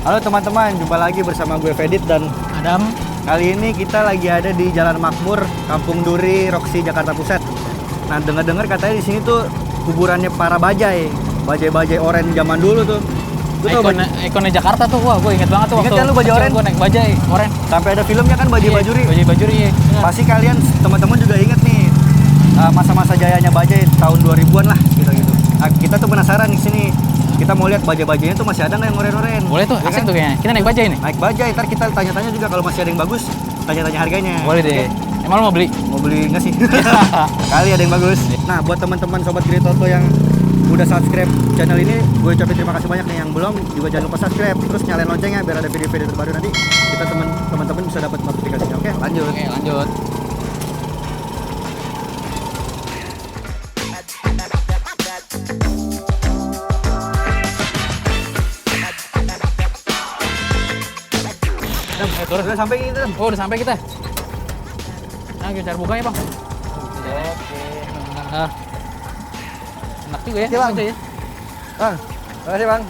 Halo teman-teman, jumpa lagi bersama gue Fedit dan Adam. kali ini kita lagi ada di Jalan Makmur, Kampung Duri, Roksi, Jakarta Pusat. Nah, dengar-dengar katanya di sini tuh kuburannya para bajai, bajai-bajai oren zaman dulu tuh. Lu tau Ikonnya Jakarta tuh, wah gue inget banget tuh. Ingat kan lu bajai oren? Gue naik bajai oren. sampai ada filmnya kan Bajai Bajuri. Bajai Bajuri, iya. Pasti kalian teman-teman juga inget nih masa-masa jayanya bajai tahun 2000-an lah gitu-gitu. Nah, kita tuh penasaran di sini. Kita mau lihat bajai-bajainya tuh masih ada nggak yang oren-oren. Boleh tuh, Ya asik kan? tuh kayaknya. Kita naik bajai nih. Naik bajai, ntar kita tanya-tanya juga kalau masih ada yang bagus, tanya-tanya harganya. Boleh deh. Emang lo mau beli? Mau beli nggak sih? Kali ada yang bagus. Nah, buat teman-teman sobat Gritoto yang udah subscribe channel ini, gue ucapin terima kasih banyak nih. Yang belum juga jangan lupa subscribe, terus nyalain loncengnya biar ada video-video terbaru nanti kita teman-teman bisa dapat notifikasinya. Oke, lanjut. Oke, lanjut. Turun. Udah sampai gitu. Oh, udah sampai kita. Nah, kita cari bukanya, Bang. Oke. Ah. Enak juga ya. Oke, Bang. bajai ya. Bang, makasih Bang.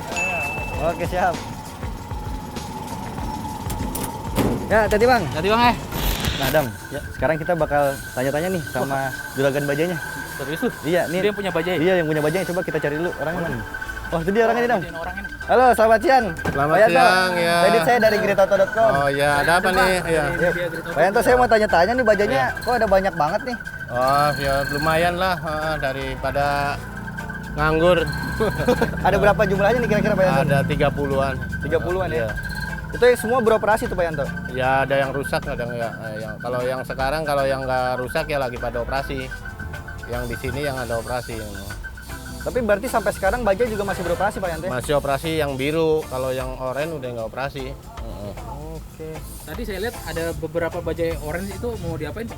Oke, siap. Ya, tadi Bang. Jadi Bang Nah, Adam, ya, sekarang kita bakal tanya-tanya nih sama juragan bajainya. Serius lu? Iya, nih. Dia yang punya bajai. Iya, yang punya bajai. Coba kita cari dulu orangnya mana. Oh, itu dia orangnya nih, Dam. Ini orang ini. Halo, selamat siang. Selamat Pak Yanto. siang, ya. Edit saya dari gritoto.com. Oh ya, ada apa nih? Ya. Pak Yanto, saya mau tanya-tanya nih bajainya kok ada banyak banget nih. Oh ya lumayan lah daripada nganggur. Ada berapa jumlahnya nih kira-kira Pak Yanto? Ada 30-an. 30-an ya. Iya. Itu semua beroperasi tuh Pak Yanto. Ya ada yang rusak, ada yang enggak. Kalau yang sekarang kalau yang nggak rusak ya lagi pada operasi. Yang di sini yang ada operasi. Tapi berarti sampai sekarang bajai juga masih beroperasi Pak Yanto? Masih operasi yang biru. Kalau yang oranye udah nggak operasi. Oke. Tadi saya lihat ada beberapa bajai orange itu mau diapain?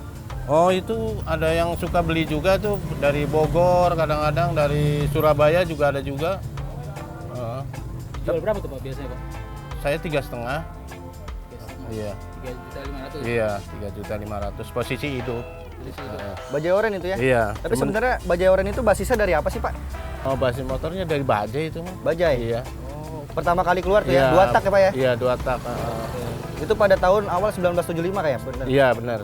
Oh itu ada yang suka beli juga tuh dari Bogor, kadang-kadang dari Surabaya juga ada juga. Jual berapa tuh Pak biasanya Pak? Saya 3,5. Iya. 3.500.000. Iya, 3.500.000 posisi hidup. Bajai oren itu ya? Iya. Tapi sebenarnya bajai oren itu basisnya dari apa sih Pak? Oh, basis motornya dari bajai itu mah. Bajai? Iya. Oh, pertama kali keluar tuh Iya. ya? 2 tak ya Pak ya? Iya, 2 tak. Itu pada tahun awal 1975 kayak bener? Iya, benar.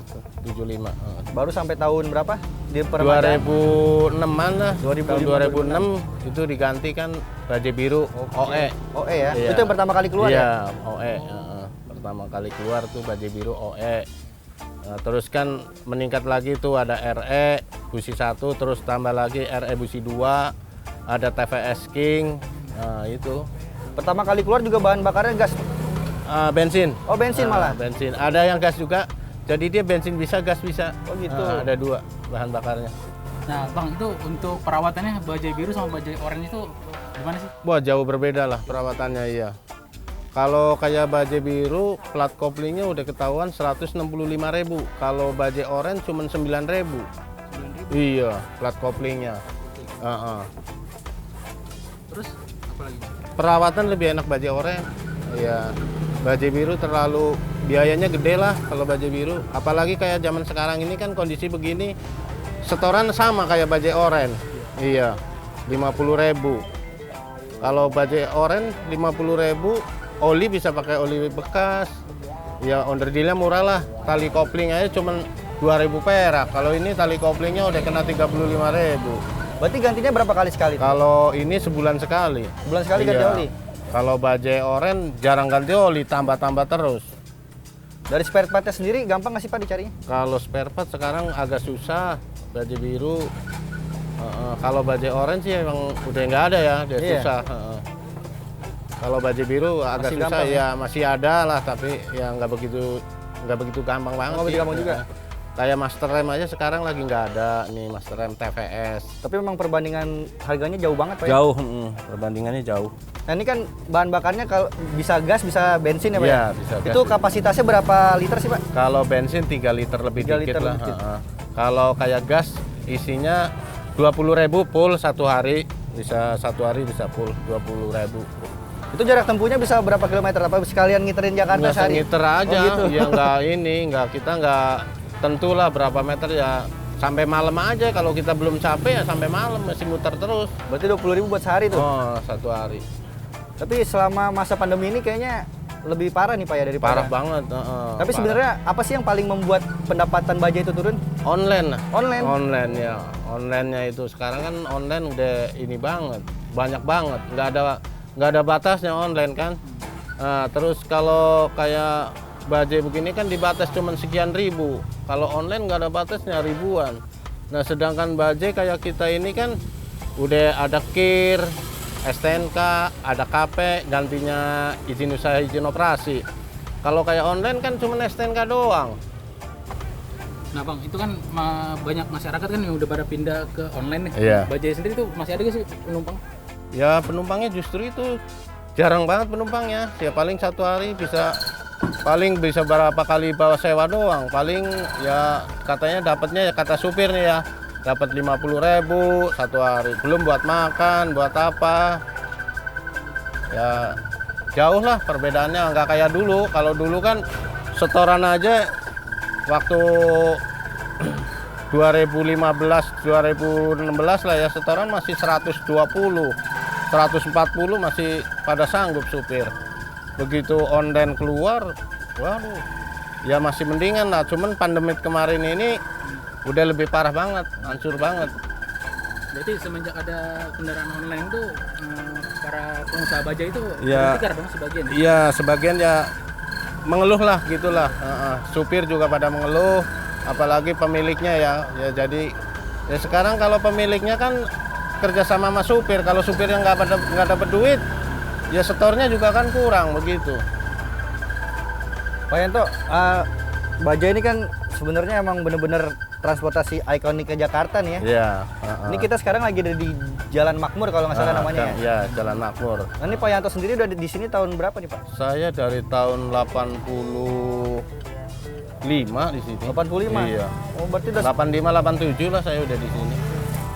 75. Baru sampai tahun berapa? Di peremajaan? 2006-an lah. 2005, 2006 itu diganti kan bajai biru OE. Oh ya? Iya. Itu yang pertama kali keluar ya? Iya, OE. Pertama kali keluar tuh bajai biru OE. Nah, terus kan meningkat lagi tuh ada RE busi 1, terus tambah lagi RE busi 2, ada TVS King. Nah, itu. Pertama kali keluar juga bahan bakarnya gas? Bensin. Oh bensin malah? Bensin. Ada yang gas juga. Jadi dia bensin bisa, gas bisa. Oh gitu? Ada 2 bahan bakarnya. Nah Bang, itu untuk perawatannya bajai biru sama bajai orange itu gimana sih? Wah, jauh berbeda lah perawatannya, iya. Kalau kayak bajai biru, plat koplingnya udah ketahuan 165.000. Kalau bajai oranye cuma 9.000. Iya, plat koplingnya. Terus apa lagi? Perawatan lebih enak bajai oranye. Iya. Bajai biru terlalu biayanya gede lah kalau bajai biru. Apalagi kayak zaman sekarang ini kan kondisi begini, setoran sama kayak bajai oranye. Iya, 50.000. Kalau bajai oranye 50.000, oli bisa pakai oli bekas. Ya onderdilnya murah lah. Tali kopling aja cuma 2.000 perak. Kalau ini tali koplingnya udah kena 35.000. Berarti gantinya berapa kali sekali? Kalau ini sebulan sekali. Sebulan sekali ganti Iya. oli? Kalau bajai oranye jarang ganti oli, tambah-tambah terus. Dari spare partnya sendiri gampang nggak sih Pak dicarinya? Kalau spare part sekarang agak susah. Bajai biru. Kalau bajai oranye sih emang udah nggak ada ya, dia Iya. susah. Kalau bajai biru agak Masih susah gampang ya, masih ada lah, tapi ya nggak begitu gampang banget Nggak sih. begitu gampang juga? Kayak master rem aja sekarang lagi nggak ada nih, master rem TVS. Tapi memang perbandingan harganya jauh banget Pak ya? Jauh, perbandingannya jauh. Nah ini kan bahan bakarnya kalau bisa gas bisa bensin ya Pak? Iya, ya? bisa gas. Itu kapasitasnya berapa liter sih Pak? Kalau bensin 3 liter lebih 3 dikit liter lah. lebih dikit. Kalau kayak gas isinya 20.000 full satu hari, bisa satu hari bisa full 20.000. Itu jarak tempuhnya bisa berapa kilometer? Apa sekalian ngiterin Jakarta Nggak sehari? ngiter aja, Oh, gitu. ya kita nggak tentu lah berapa meter ya. Sampai malam aja, kalau kita belum capek ya sampai malam masih muter terus. Berarti 20.000 buat sehari tuh? Oh, satu hari. Tapi selama masa pandemi ini kayaknya lebih parah nih Pak ya daripada. Parah banget. Tapi sebenarnya apa sih yang paling membuat pendapatan baja itu turun? online. Online. Online ya. Online-nya itu sekarang kan online udah ini banget, banyak banget. Nggak ada batasnya online kan. Nah, terus kalau kayak bajai begini kan dibatas cuma sekian ribu. Kalau online nggak ada batasnya ribuan. Nah, sedangkan bajai kayak kita ini kan udah ada KIR, STNK, ada KP, gantinya izin usaha, izin operasi. Kalau kayak online kan cuma STNK doang. Nah bang, itu kan banyak masyarakat kan yang udah pada pindah ke online nih. Iya. Bajai sendiri tuh masih ada gak sih penumpang? Ya penumpangnya justru itu jarang banget penumpangnya. Ya paling satu hari paling bisa berapa kali bawa sewa doang. Paling ya katanya dapatnya ya kata supir nih ya, dapat 50.000 satu hari. Belum buat makan, buat apa. Ya jauh lah perbedaannya, nggak kayak dulu. Kalau dulu kan setoran aja waktu 2015 2016 lah ya, setoran masih 120 140 masih pada sanggup supir. Begitu online keluar, waduh ya masih mendingan lah. Cuman pandemi kemarin ini udah lebih parah banget, hancur banget. Berarti semenjak ada kendaraan online itu para pengusaha baja itu Ya. bertikar dong sebagian. Iya sebagian ya mengeluh lah gitulah. Supir juga pada mengeluh, apalagi pemiliknya ya jadi ya sekarang kalau pemiliknya kan kerja sama supir. Kalau supirnya nggak dapat duit ya setornya juga kan kurang begitu. Pak Yanto, baja ini kan sebenarnya emang bener-bener transportasi ikonik ke Jakarta nih ya. Iya. Ini kita sekarang lagi ada di Jalan Makmur kalau nggak salah namanya ya. Ya Jalan Makmur. Nah, ini Pak Yanto sendiri udah di sini tahun berapa nih Pak? Saya dari tahun 85 di sini. 85? Iya. Oh berarti udah. 85 87 lah saya udah di sini.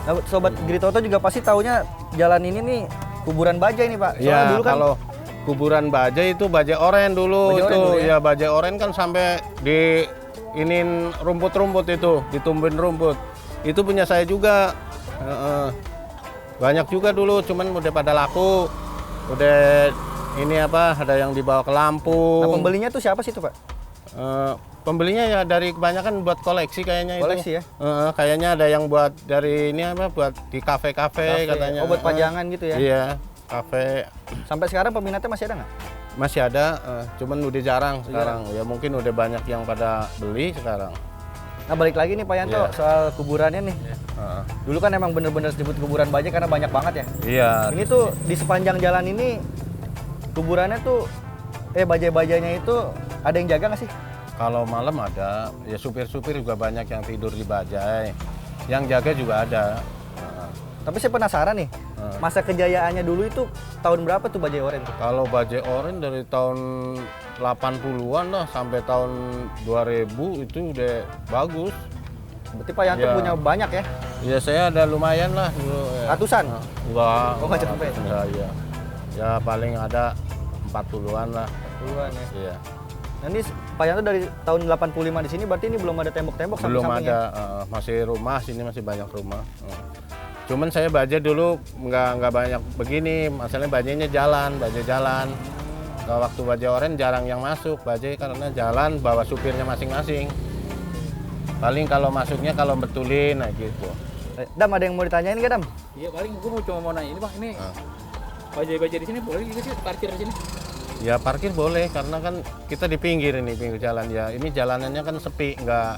Nah, Sobat Gritoto juga pasti taunya jalan ini nih kuburan baja ini Pak. Soalnya Ya dulu kan kalau kuburan baja itu baja oren dulu. Baja oren itu dulu ya? ya baja oren kan sampai di inin rumput-rumput itu, ditumbuhin rumput. Itu punya saya juga. Banyak juga dulu, cuman udah pada laku. Udah ini apa, ada yang dibawa ke Lampung. nah, pembelinya tuh siapa sih itu Pak? Pembelinya ya dari kebanyakan buat koleksi kayaknya Koleksi itu. ya? Kayaknya ada yang buat dari ini apa, buat di kafe-kafe katanya. Oh buat pajangan gitu ya? Iya, kafe. Sampai sekarang peminatnya masih ada nggak? Masih ada, cuman udah jarang sekarang. Ya mungkin udah banyak yang pada beli sekarang. Nah balik lagi nih Pak Yanto Iya. soal kuburannya nih. Heeh. Dulu kan emang bener-bener disebut kuburan baja karena banyak banget ya. Iya. Ini tuh di sepanjang jalan ini kuburannya tuh bajai-bajainya itu ada yang jaga nggak sih? Kalau malam ada, ya supir-supir juga banyak yang tidur di bajai. Yang jaga juga ada. Tapi saya penasaran nih, masa kejayaannya dulu itu tahun berapa tuh bajai oren tuh? Kalau bajai oren dari tahun 80-an lah sampai tahun 2000 itu udah bagus. Berarti Pak Yanto Ya. punya banyak ya? Ya saya ada lumayan lah dulu. Ya. Ratusan? Enggak. Oh, nggak sampai? Enggak, iya. Ya paling ada 40-an lah. Puluhan ya. Iya. Nanti Pak Yanto dari tahun 85 di sini berarti ini belum ada tembok-tembok Belum samping-sampingnya? ada, masih rumah, sini masih banyak rumah. Cuman saya baja dulu nggak banyak begini, masalahnya bajanya baja jalan. Nah, waktu baja oren jarang yang masuk, baja karena jalan bawa supirnya masing-masing. Paling kalau masuknya kalau betulin, nah gitu. Dam ada yang mau ditanyain nggak Dam? Iya paling gue cuma mau nanya ini bang, ini bajai-bajai di sini boleh juga sih parkir di sini? Ya parkir boleh, karena kan kita di pinggir jalan ya. Ini jalanannya kan sepi, nggak.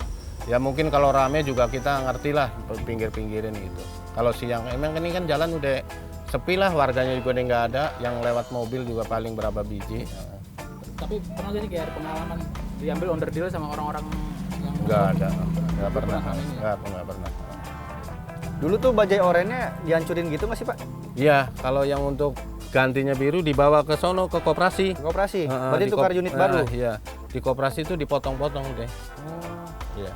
Ya mungkin kalau rame juga kita ngerti lah pinggir-pinggirin gitu. Kalau siang emang ini kan jalan udah sepi lah, warganya juga udah nggak ada. Yang lewat mobil juga paling berapa biji. Tapi pernah jadi kayak ada pengalaman diambil onder deal sama orang-orang yang Nggak ada, nggak pernah, Pernah ini ya? nggak pernah. Dulu tuh bajai orennya dihancurin gitu nggak sih Pak? Iya, kalau yang untuk gantinya biru dibawa ke sono ke koperasi. Ke koperasi? Heeh, Berarti di tukar kop- unit baru? Iya, di koperasi itu dipotong-potong deh. Iya.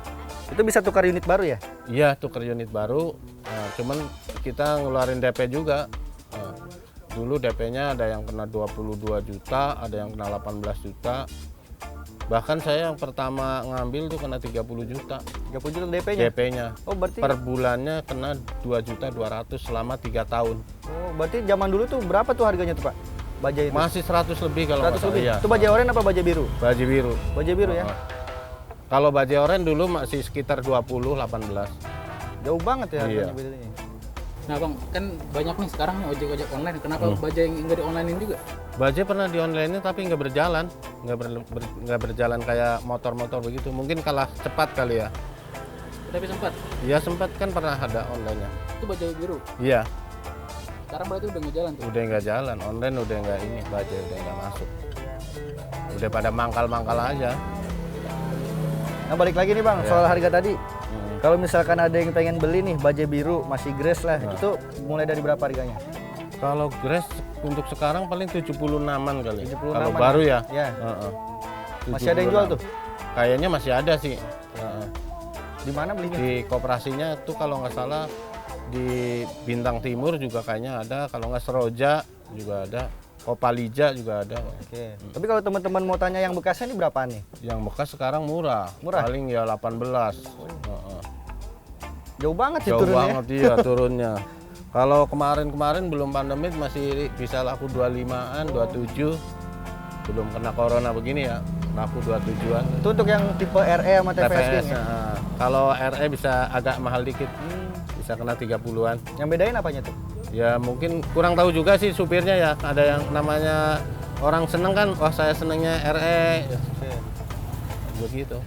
Itu bisa tukar unit baru ya? Iya, tukar unit baru. Nah, cuman kita ngeluarin DP juga. Nah, dulu DP-nya ada yang kena 22 juta, ada yang kena 18 juta. Bahkan saya yang pertama ngambil tuh kena 30 juta 30 juta DP-nya? DP-nya. Oh berarti Per bulannya kena 2.200.000 selama 3 tahun. Oh berarti zaman dulu tuh berapa tuh harganya tuh Pak? Bajai itu? Masih 100 lebih kalau 100 nggak salah. lebih? Iya. Itu bajai oranye apa bajai biru? Bajai biru. Bajai biru ya? Kalau bajai oranye dulu masih sekitar 20, 18. Jauh banget ya Iya. harganya bedanya. Nah bang, kan banyak nih sekarang nih ojek-ojek online. Kenapa bajai yang nggak di onlinein juga? Bajai pernah di online tapi nggak berjalan, nggak berjalan kayak motor-motor begitu. Mungkin kalah cepat kali ya. Tapi sempat. Iya sempat kan pernah ada online-nya. Itu bajai biru. Iya, Sekarang berarti udah nggak jalan tuh. udah nggak jalan, online udah nggak ini, bajai udah nggak masuk. Udah pada mangkal-mangkal aja. Nah balik lagi nih bang, Iya. soal harga tadi. Kalau misalkan ada yang pengen beli nih bajai biru masih grass lah, itu mulai dari berapa harganya? Kalau grass untuk sekarang paling 76-an kali. 76-an Kalau baru ya. Ya. Heeh. Masih ada yang jual 76. tuh? Kayaknya masih ada sih. Heeh. Di mana belinya? Di koperasinya tuh kalau nggak salah di Bintang Timur juga kayaknya ada, kalau nggak Seroja juga ada, Kopalija juga ada. Oke. Tapi kalau teman-teman mau tanya yang bekasnya ini berapa nih? Yang bekas sekarang murah, Murah? paling ya 18. Heeh. Jauh banget sih Jauh turunnya. banget iya turunnya. Kalau kemarin-kemarin belum pandemi masih bisa laku 25-an, 27. Belum kena corona begini ya, laku 27-an. Itu untuk yang tipe RE sama TVS, TVS, ya? kalau RE bisa agak mahal dikit, bisa kena 30-an. Yang bedain apanya tuh? Ya mungkin kurang tahu juga sih supirnya ya, ada yang namanya orang seneng kan, wah saya senengnya RE, begitu.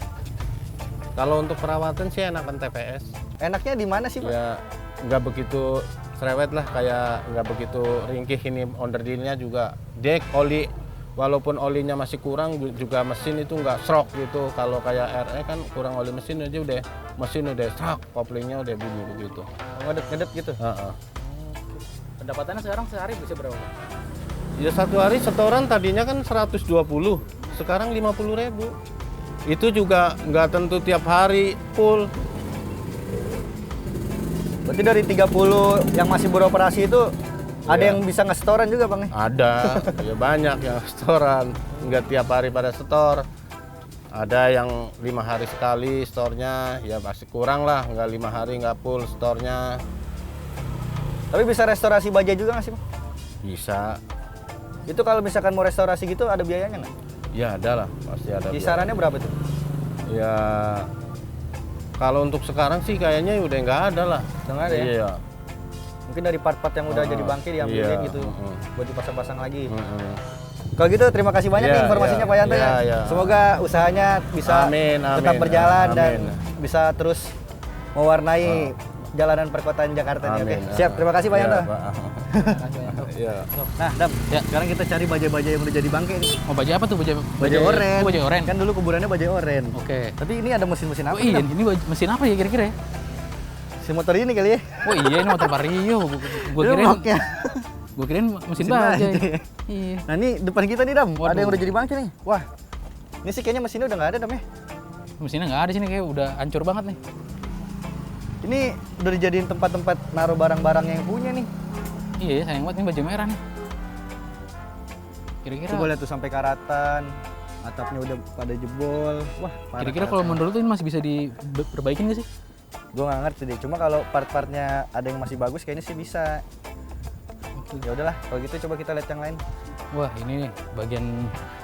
Kalau untuk perawatan sih enakan TVS, Enaknya di mana sih, Pak? ya nggak begitu cerewet lah, kayak nggak begitu ringkih ini onderdilnya juga. Dek, oli, walaupun olinya masih kurang juga mesin itu nggak serok gitu. Kalau kayak RE kan kurang oli mesin aja udah, mesin udah serok, koplingnya udah bunyi begitu. Ngedet-ngedet gitu? Heeh. Pendapatannya sekarang sehari bisa berapa? Ya satu hari setoran tadinya kan 120, sekarang 50.000. Itu juga nggak tentu tiap hari full. Berarti dari 30 yang masih beroperasi itu ada Iya. yang bisa nge-storan juga, Bang? Ada, ya banyak yang setoran, nggak tiap hari pada setor. Ada yang 5 hari sekali storenya, ya pasti kurang lah, nggak 5 hari nggak full storenya. Tapi bisa restorasi bajai juga nggak sih, Bang? Bisa, Itu kalau misalkan mau restorasi gitu ada biayanya nggak? ya ada lah, pasti ada. Kisarannya berapa tuh? Ya, kalau untuk sekarang sih kayaknya udah nggak ada lah. Udah nggak ada ya? Iya. Mungkin dari part-part yang udah jadi bangke diambilin Iya, gitu, buat dipasang-pasang lagi. Mm-mm. Kalau gitu terima kasih banyak Iya, nih informasinya iya. Pak Yanto ya. Iya, iya. Semoga usahanya bisa Amin, tetap amin, berjalan dan amin. bisa terus mewarnai jalanan perkotaan Jakarta ini. Oke. Amin. Siap, terima kasih Pak Iya, Yanto. Pak. Iya. Nah, Dam, Ya. sekarang kita cari bajai-bajai yang udah jadi bangke nih. Oh bajai apa tuh? Bajai oren. Oh, bajai oren. Kan dulu kuburannya bajai oren. Oke. Tapi ini ada mesin-mesin apa? Oh iya, Dam? ini mesin apa ya kira-kira ya? Si motor ini kali ya. Oh iya, ini motor Vario. Gue Ini kirain, remoknya. gue kirain mesin Mesin bajai. bajai. Iya. Nah, ini depan kita nih, Dam. Ada Waduh. yang udah jadi bangke nih. Wah. Ini sih kayaknya mesinnya udah nggak ada, Dam ya. Mesinnya nggak ada sini, kayak udah hancur banget nih. Ini udah dijadiin tempat-tempat naruh barang-barang yang punya nih. Iya, sayang banget ini bajai merah nih. Kira-kira Coba lihat tuh sampai karatan, atapnya udah pada jebol. Wah, parah. kira-kira kalau menurut lu ini masih bisa diperbaikin nggak sih? Gue nggak ngerti deh. Cuma kalau part-partnya ada yang masih bagus, kayaknya sih bisa. Ya udahlah, kalau gitu coba kita lihat yang lain. Wah, ini nih bagian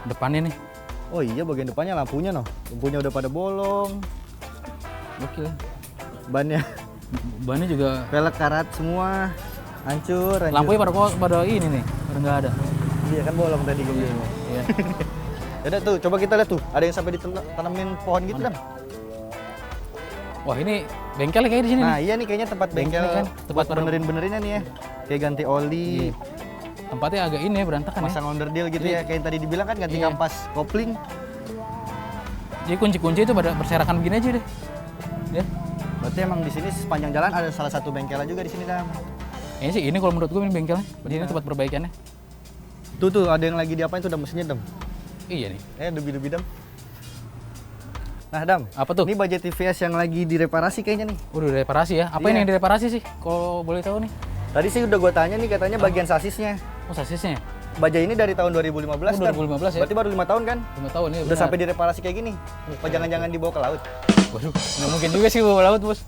depannya nih. Oh iya, bagian depannya lampunya noh. Lampunya udah pada bolong. Gokil. Bannya, Bannya juga velg karat semua. Hancur, hancur. lampunya pada ini nih, pada nggak ada. Iya kan bolong tadi gue bilang. Iya. Yaudah tuh, coba kita lihat tuh. Ada yang sampai ditanamin pohon gitu kan? Wah, ini bengkelnya kayak di sini Nah nih. iya nih kayaknya tempat bengkel kan, tempat tempat benerin-benerinnya nih ya. Kayak ganti oli, Tempatnya agak ini ya, berantakan ya. pasang onderdil gitu ya. Kayak yang tadi dibilang kan ganti Iya. kampas kopling. Jadi kunci-kunci itu pada berserakan begini aja deh. Ya. Berarti emang di sini sepanjang jalan ada salah satu bengkel juga di sini Dam. Ini sih, ini kalau menurut gue ini bengkelnya. Berarti ini tempat perbaikannya. Tuh ada yang lagi diapain tuh Dam mesinnya Dam. Iya nih. Debi-debi Dam. Nah Dam, Apa tuh? ini budget TVS yang lagi direparasi kayaknya nih. Udah reparasi ya. Apa Iya. ini yang direparasi sih? Kalau boleh tahu nih. Tadi sih udah gue tanya nih katanya bagian sasisnya. Oh, sasisnya. Bajai ini dari tahun 2015 Oh, Dam. 2015 ya. Berarti baru 5 tahun kan? 5 tahun ya. Udah sampai direparasi kayak gini. Apa jangan-jangan dibawa ke laut? Waduh, nggak mungkin juga sih bawa laut, Bos.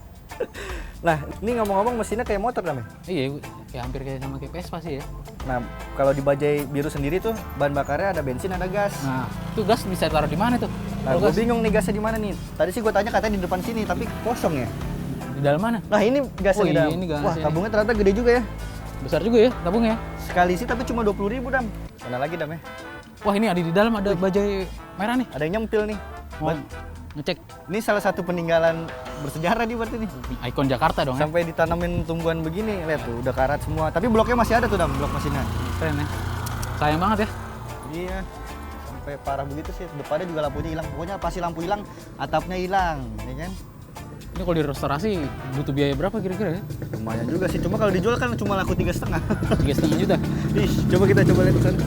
Nah, ini ngomong-ngomong mesinnya kayak motor Dam ya? Iya, kayak hampir kayak sama kayak Vespa sih ya. Nah, kalau di bajai biru sendiri tuh bahan bakarnya ada bensin, ada gas. Nah, itu gas bisa taruh di mana tuh? Nah, Taruh gue gas bingung nih gasnya di mana nih. Tadi sih gue tanya katanya di depan sini, tapi kosong ya. di dalam mana? Nah, ini gasnya Oh, nih, iya, Dam. ini gas Wah, ini. tabungnya ternyata gede juga ya. Besar juga ya tabungnya. Sekali sih tapi cuma 20.000 Dam. Mana lagi Dam ya? Wah, ini ada di dalam ada bajai merah nih. Ada yang nyempil nih. Mau ngecek Ini salah satu peninggalan bersejarah nih berarti nih. ikon Jakarta dong ya. Sampai ditanamin tumbuhan begini, lihat tuh udah karat semua. Tapi bloknya masih ada tuh Dam, blok mesinnya. Keren ya. Sayang banget ya. Iya. Sampai parah begitu sih. Depannya juga lampunya hilang. Pokoknya pasti lampu hilang, atapnya hilang, ya kan? Ini kalau direstorasi butuh biaya berapa kira-kira ya? Lumayan juga sih. Cuma kalau dijual kan cuma laku 3,5. 3,5 juta. Ih, coba kita coba lihat ke sana.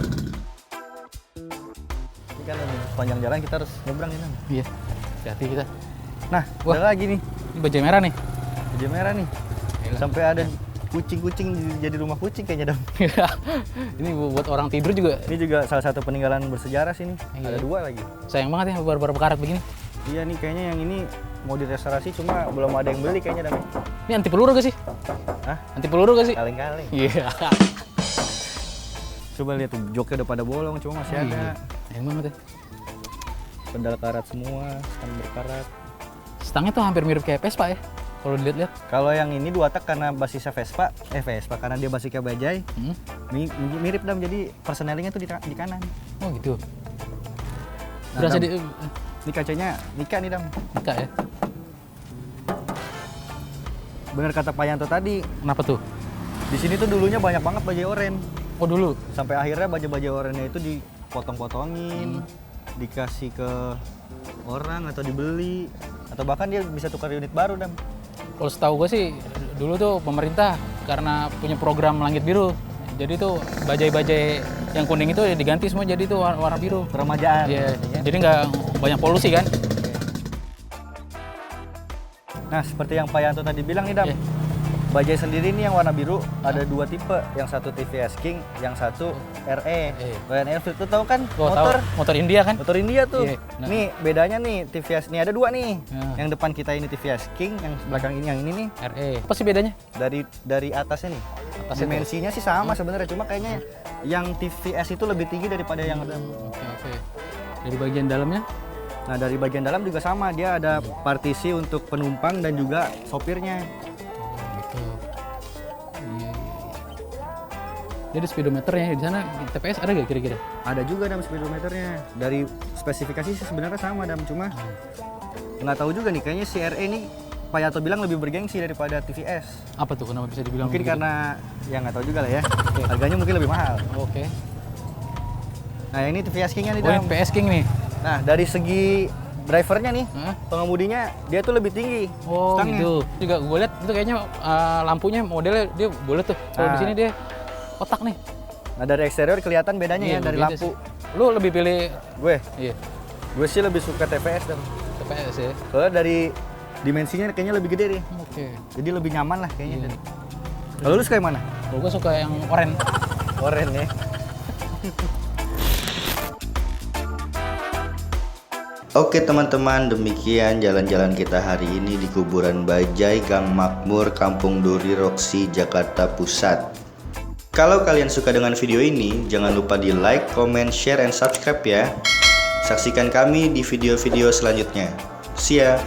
Ini kan nih, sepanjang jalan kita harus nyebrang ini. Iya. Hati kita. Nah, Wah. ada lagi nih. Ini bajai merah nih. Bajai merah nih. Gila. Sampai ada kucing-kucing jadi rumah kucing kayaknya Dam. Ini buat orang tidur juga. Ini juga salah satu peninggalan bersejarah sini. Iya. Ada 2 lagi. Sayang banget ya baru-baru karat begini. Iya nih kayaknya yang ini mau direstorasi cuma belum ada yang beli kayaknya Dam. Ini anti peluru gak sih? Hah? Anti peluru gak sih? Kaleng-kaleng. Iya. Coba lihat tuh joknya udah pada bolong cuma masih ada. Sayang banget ya. Pedal karat semua, stang berkarat. Stangnya tuh hampir mirip kayak Vespa ya. Kalau dilihat-lihat. Kalau yang ini 2 tak karena basisnya Vespa karena dia basisnya bajai. Mirip Dam, jadi persnelingnya tuh di kanan. Oh gitu. Nah, Berasa Dam, di ini kacanya Nika nih Dam. Nika ya. Bener kata Pak Yanto tadi, Kenapa tuh? di sini tuh dulunya banyak banget bajai oren. Oh dulu. Sampai akhirnya bajai-bajai orennya itu dipotong-potongin, dikasih ke orang atau dibeli, atau bahkan dia bisa tukar unit baru Dam. Kalau setahu gue sih dulu tuh pemerintah karena punya program Langit Biru. Jadi tuh bajai-bajai yang kuning itu diganti semua jadi tuh warna biru. Peremajaan. Iya. artinya. Jadi nggak banyak polusi kan? Nah, seperti yang Pak Yanto tadi bilang nih Dam. Iya. Bajai sendiri ini yang warna biru ada 2 tipe, yang satu TVS King, yang satu RE. Royal Enfield tuh tahu kan Oh, motor tahu. Motor India kan? motor India tuh. Iya, nah. Nih bedanya nih TVS nih ada 2 nih. Ya. Yang depan kita ini TVS King, yang belakang ini yang ini nih RE. Apa sih bedanya? dari atasnya nih. Atasnya Dimensinya sih sama sebenarnya, cuma kayaknya yang TVS itu lebih tinggi daripada yang ada. Oke. Dari bagian dalamnya? Nah, dari bagian dalam juga sama, dia ada partisi untuk penumpang dan juga sopirnya. Oh gitu. Iya. Jadi speedometernya di sana TPS ada gak kira-kira? Ada juga Dam speedometernya. Dari spesifikasi sih sebenarnya sama Dam, cuma nggak tahu juga nih kayaknya si RE ini Pak Yanto bilang lebih bergengsi daripada TVS. Apa tuh kenapa bisa dibilang Mungkin begitu? karena ya nggak tahu juga lah ya. Harganya mungkin lebih mahal. Oke. Nah, yang ini TVS King-nya nih Oh, Dam. ini PS King nih. Nah, dari segi drivernya nih, Hah? pengemudinya dia tuh lebih tinggi. Oh stangnya. gitu. Juga gue lihat itu kayaknya lampunya modelnya dia bulat tuh. Kalau di Nah. sini dia kotak nih. Nah, dari eksterior kelihatan bedanya Iya, ya dari beda lampu. sih. Lu lebih pilih iya Gue sih lebih suka TVS Dam. TPS ya. Soalnya dari dimensinya kayaknya lebih gede deh. Oke. Jadi lebih nyaman lah kayaknya. Iya. Kalau lu suka yang mana? Kalau gue suka yang oranye. Oren ya. Oke teman-teman, demikian jalan-jalan kita hari ini di kuburan Bajai Gang Makmur, Kampung Duri, Roksi, Jakarta Pusat. Kalau kalian suka dengan video ini, jangan lupa di like, comment, share, and subscribe ya. Saksikan kami di video-video selanjutnya. See ya!